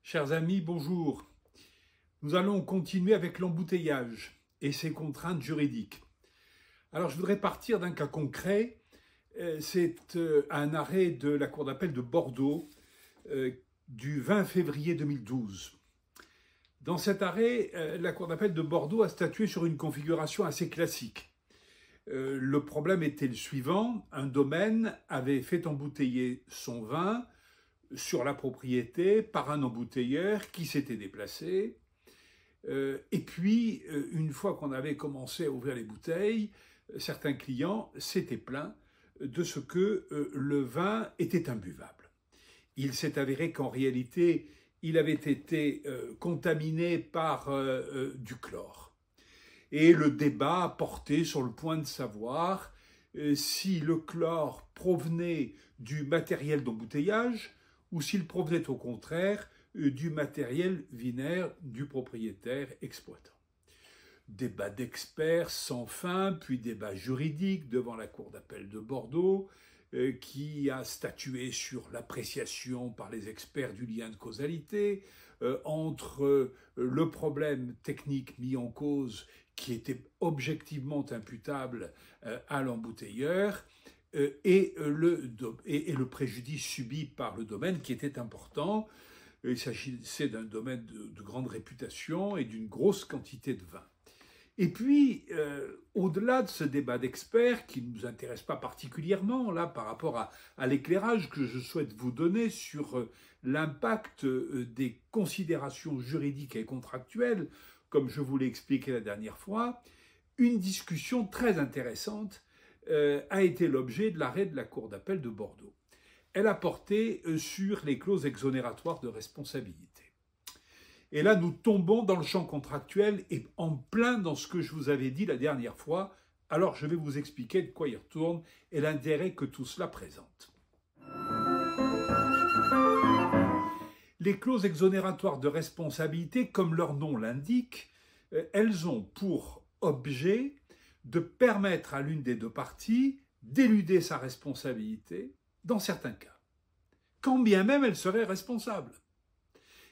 Chers amis, bonjour. Nous allons continuer avec l'embouteillage et ses contraintes juridiques. Alors, je voudrais partir d'un cas concret. C'est un arrêt de la Cour d'appel de Bordeaux du 20 février 2012. Dans cet arrêt, la Cour d'appel de Bordeaux a statué sur une configuration assez classique. Le problème était le suivant. Un domaine avait fait embouteiller son vin sur la propriété par un embouteilleur qui s'était déplacé. Et puis, une fois qu'on avait commencé à ouvrir les bouteilles, certains clients s'étaient plaints de ce que le vin était imbuvable. Il s'est avéré qu'en réalité, il avait été contaminé par du chlore. Et le débat portait sur le point de savoir si le chlore provenait du matériel d'embouteillage ou s'il provenait au contraire du matériel vinaire du propriétaire exploitant. Débat d'experts sans fin, puis débat juridique devant la Cour d'appel de Bordeaux, qui a statué sur l'appréciation par les experts du lien de causalité entre le problème technique mis en cause qui était objectivement imputable à l'embouteilleur et le préjudice subi par le domaine qui était important. Il s'agissait d'un domaine de grande réputation et d'une grosse quantité de vin. Et puis, au-delà de ce débat d'experts, qui ne nous intéresse pas particulièrement, là, par rapport à l'éclairage que je souhaite vous donner sur l'impact des considérations juridiques et contractuelles, comme je vous l'ai expliqué la dernière fois, une discussion très intéressante a été l'objet de l'arrêt de la Cour d'appel de Bordeaux. Elle a porté sur les clauses exonératoire de responsabilité. Et là, nous tombons dans le champ contractuel et en plein dans ce que je vous avais dit la dernière fois. Alors, je vais vous expliquer de quoi il retourne et l'intérêt que tout cela présente. Les clauses exonératoire de responsabilité, comme leur nom l'indique, elles ont pour objet de permettre à l'une des deux parties d'éluder sa responsabilité dans certains cas, quand bien même elle serait responsable.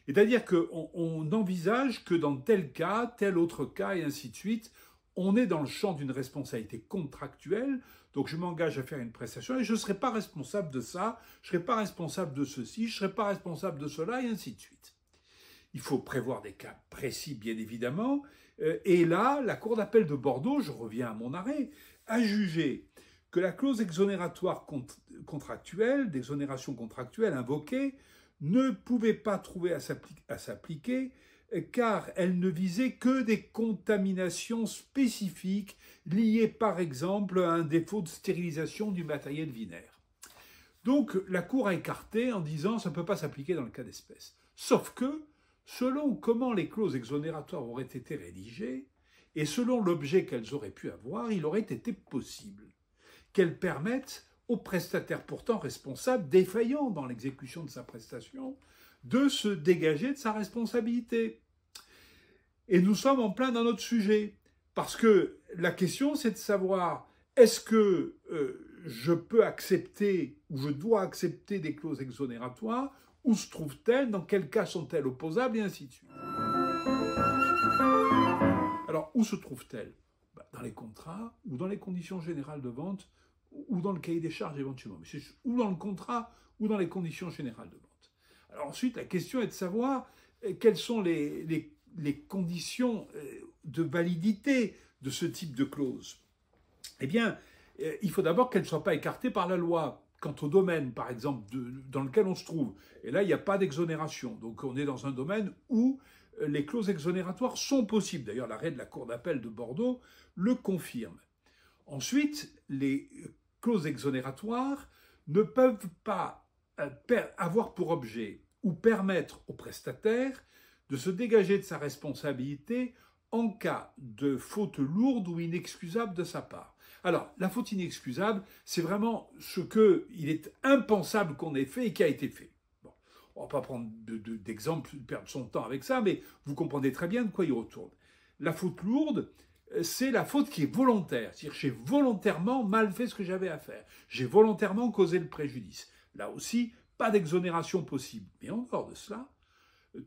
C'est-à-dire qu'on envisage que dans tel cas, tel autre cas, et ainsi de suite, on est dans le champ d'une responsabilité contractuelle, donc je m'engage à faire une prestation et je ne serai pas responsable de ça, je ne serai pas responsable de ceci, je ne serai pas responsable de cela, et ainsi de suite. Il faut prévoir des cas précis, bien évidemment, et là, la Cour d'appel de Bordeaux, je reviens à mon arrêt, a jugé que la clause exonératoire contractuelle, d'exonération contractuelle invoquée, ne pouvait pas trouver à s'appliquer car elle ne visait que des contaminations spécifiques liées par exemple à un défaut de stérilisation du matériel vinaire. Donc la Cour a écarté en disant ça ne peut pas s'appliquer dans le cas d'espèce. Sauf que, selon comment les clauses exonératoire auraient été rédigées et selon l'objet qu'elles auraient pu avoir, il aurait été possible qu'elles permettent au prestataire pourtant responsable, défaillant dans l'exécution de sa prestation, de se dégager de sa responsabilité. Et nous sommes en plein dans notre sujet, parce que la question c'est de savoir est-ce que je peux accepter ou je dois accepter des clauses exonératoire, où se trouvent-elles, dans quel cas sont-elles opposables, et ainsi de suite. Alors, où se trouvent-elles ? Dans les contrats ou dans les conditions générales de vente ou dans le cahier des charges éventuellement. Mais c'est ou dans le contrat ou dans les conditions générales de vente. Alors ensuite, la question est de savoir quelles sont les conditions de validité de ce type de clause. Eh bien, il faut d'abord qu'elles ne soient pas écartées par la loi. Quant au domaine, par exemple, dans lequel on se trouve, et là, il n'y a pas d'exonération. Donc on est dans un domaine où les clauses exonératoire sont possibles. D'ailleurs, l'arrêt de la Cour d'appel de Bordeaux le confirme. Ensuite, les clauses exonératoire ne peuvent pas avoir pour objet ou permettre au prestataire de se dégager de sa responsabilité en cas de faute lourde ou inexcusable de sa part. Alors, la faute inexcusable, c'est vraiment ce qu'il est impensable qu'on ait fait et qui a été fait. Bon, on ne va pas prendre d'exemple, perdre son temps avec ça, mais vous comprenez très bien de quoi il retourne. La faute lourde, c'est la faute qui est volontaire. C'est-à-dire j'ai volontairement mal fait ce que j'avais à faire. J'ai volontairement causé le préjudice. Là aussi, pas d'exonération possible. Mais en dehors de cela,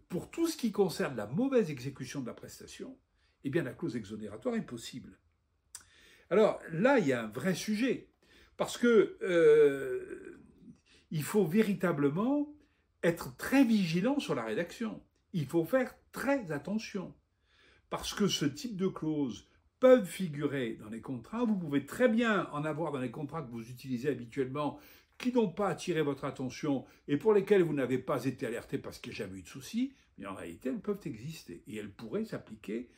pour tout ce qui concerne la mauvaise exécution de la prestation, eh bien la clause exonératoire est possible. Alors là, il y a un vrai sujet, parce que il faut véritablement être très vigilant sur la rédaction. Il faut faire très attention, parce que ce type de clauses peuvent figurer dans les contrats. Vous pouvez très bien en avoir dans les contrats que vous utilisez habituellement, qui n'ont pas attiré votre attention et pour lesquels vous n'avez pas été alerté parce qu'il n'y a jamais eu de souci, mais en réalité, elles peuvent exister et elles pourraient s'appliquer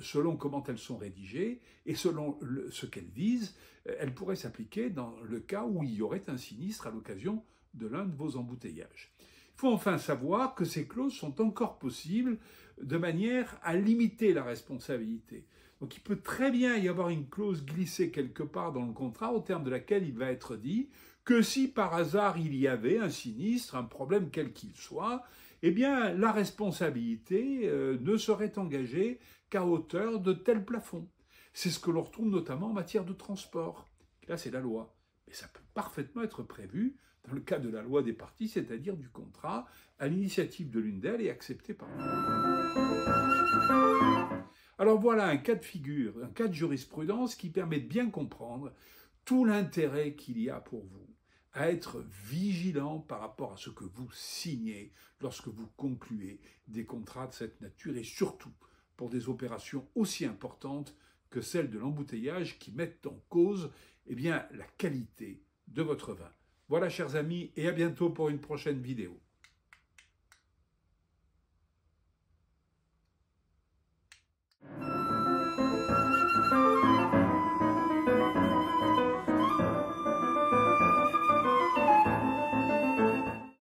selon comment elles sont rédigées et selon ce qu'elles visent. Elles pourraient s'appliquer dans le cas où il y aurait un sinistre à l'occasion de l'un de vos embouteillages. Il faut enfin savoir que ces clauses sont encore possibles de manière à limiter la responsabilité. Donc il peut très bien y avoir une clause glissée quelque part dans le contrat au terme de laquelle il va être dit que si par hasard il y avait un sinistre, un problème quel qu'il soit, eh bien la responsabilité ne serait engagée qu'à hauteur de tel plafond. C'est ce que l'on retrouve notamment en matière de transport. Là, c'est la loi. Mais ça peut parfaitement être prévu dans le cas de la loi des parties, c'est-à-dire du contrat, à l'initiative de l'une d'elles et accepté par l'autre. Alors voilà un cas de figure, un cas de jurisprudence qui permet de bien comprendre tout l'intérêt qu'il y a pour vous à être vigilant par rapport à ce que vous signez lorsque vous concluez des contrats de cette nature et surtout pour des opérations aussi importantes que celles de l'embouteillage qui mettent en cause la qualité de votre vin. Voilà, chers amis, et à bientôt pour une prochaine vidéo.